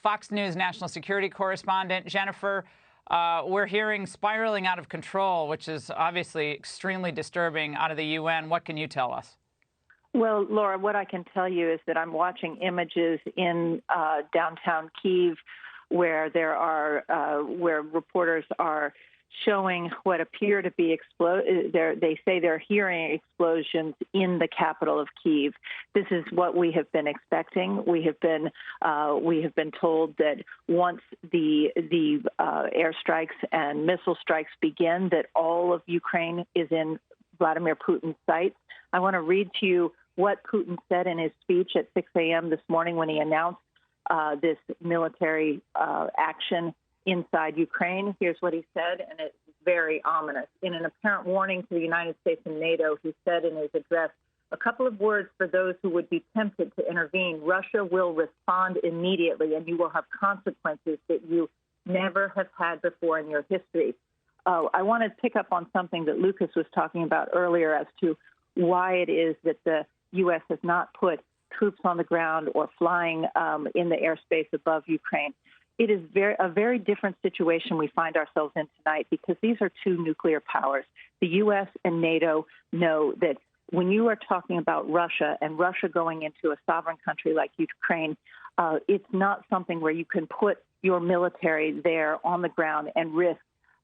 Fox News national security correspondent. Jennifer, we're hearing spiraling out of control, which is obviously extremely disturbing out of the UN. What can you tell us? Well, Laura, what I can tell you is that I'm watching images in downtown Kiev where where reporters are showing what appear to be they say they're hearing explosions in the capital of Kiev. This is what we have been expecting. We have been told that once the airstrikes and missile strikes begin, that all of Ukraine is in Vladimir Putin's sights. I want to read to you what Putin said in his speech at 6 a.m. this morning when he announced this military action inside Ukraine. Here's what he said, and it's very ominous. In an apparent warning to the United States and NATO, he said in his address, a couple of words for those who would be tempted to intervene. Russia will respond immediately, and you will have consequences that you never have had before in your history. I want to pick up on something that Lucas was talking about earlier as to why it is that the U.S. has not put troops on the ground or flying in the airspace above Ukraine. It is a very different situation we find ourselves in tonight because these are two nuclear powers. The U.S. and NATO know that when you are talking about Russia and Russia going into a sovereign country like Ukraine, it's not something where you can put your military there on the ground and risk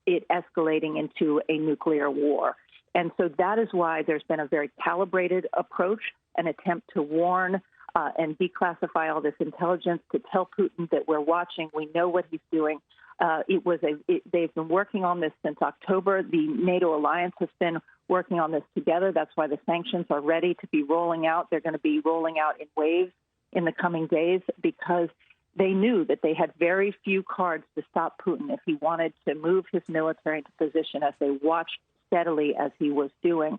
it escalating into a nuclear war. And so that is why there's been a very calibrated approach, an attempt to warn and declassify all this intelligence, to tell Putin that we're watching, we know what he's doing. They've been working on this since October. The NATO alliance has been working on this together. That's why the sanctions are ready to be rolling out. They're going to be rolling out in waves in the coming days because they knew that they had very few cards to stop Putin if he wanted to move his military into position, as they watched steadily as he was doing.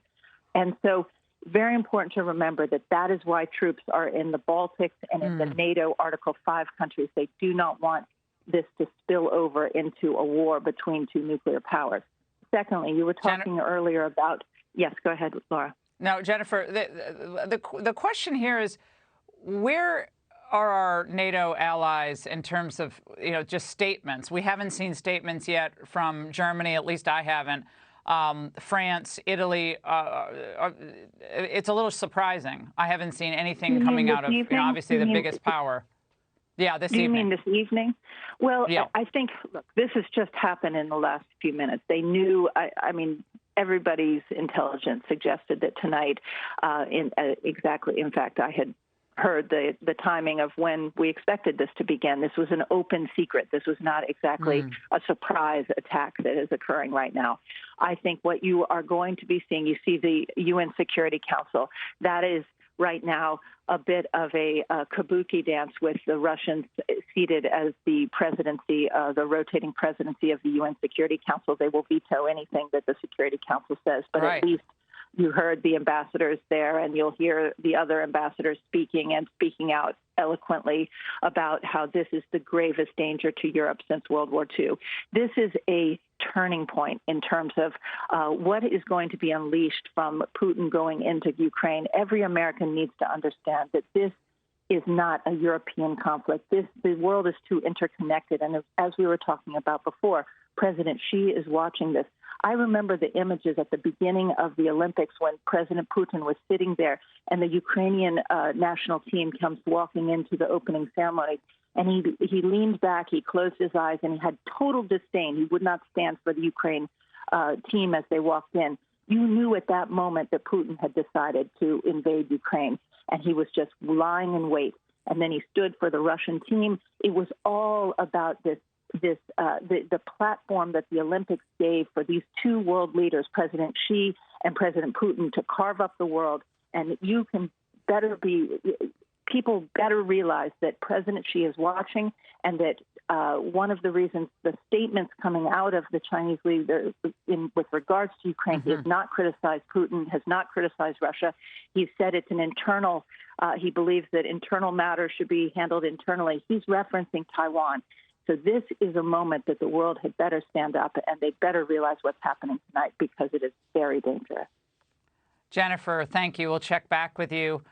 And so very important to remember that that is why troops are in the Baltics and in the NATO Article 5 countries. They do not want this to spill over into a war between two nuclear powers. Secondly, you were talking earlier about, yes, go ahead, Laura. No, Jennifer, the question here is, where are our NATO allies in terms of, just statements? We haven't seen statements yet from Germany, at least I haven't. France, Italy, it's a little surprising. I haven't seen anything coming out of, obviously the biggest power. Yeah, this evening. You mean this evening? Well, yeah. I think, look, this has just happened in the last few minutes. They knew, I mean, everybody's intelligence suggested that tonight, in fact, I had heard the timing of when we expected this to begin. This was an open secret. This was not exactly a surprise attack that is occurring right now. I think what you are going to be seeing, you see the UN Security Council, that is right now a bit of a kabuki dance with the Russians seated as the presidency, the rotating presidency of the UN Security Council. They will veto anything that the Security Council says, but at least you heard the ambassadors there, and you'll hear the other ambassadors speaking out eloquently about how this is the gravest danger to Europe since World War II. This is a turning point in terms of what is going to be unleashed from Putin going into Ukraine. Every American needs to understand that this is not a European conflict. The world is too interconnected. And as we were talking about before, President Xi is watching this. I remember the images at the beginning of the Olympics when President Putin was sitting there and the Ukrainian national team comes walking into the opening ceremony. And he leaned back, he closed his eyes, and he had total disdain. He would not stand for the Ukraine team as they walked in. You knew at that moment that Putin had decided to invade Ukraine, and he was just lying in wait. And then he stood for the Russian team. It was all about the platform that the Olympics gave for these two world leaders, President Xi and President Putin, to carve up the world. And people better realize that President Xi is watching, and that one of the reasons the statements coming out of the Chinese leader with regards to Ukraine, he has not criticized Putin, has not criticized Russia. He said it's an internal, he believes that internal matters should be handled internally. He's referencing Taiwan. So this is a moment that the world had better stand up, and they better realize what's happening tonight, because it is very dangerous. Jennifer, thank you. We'll check back with you.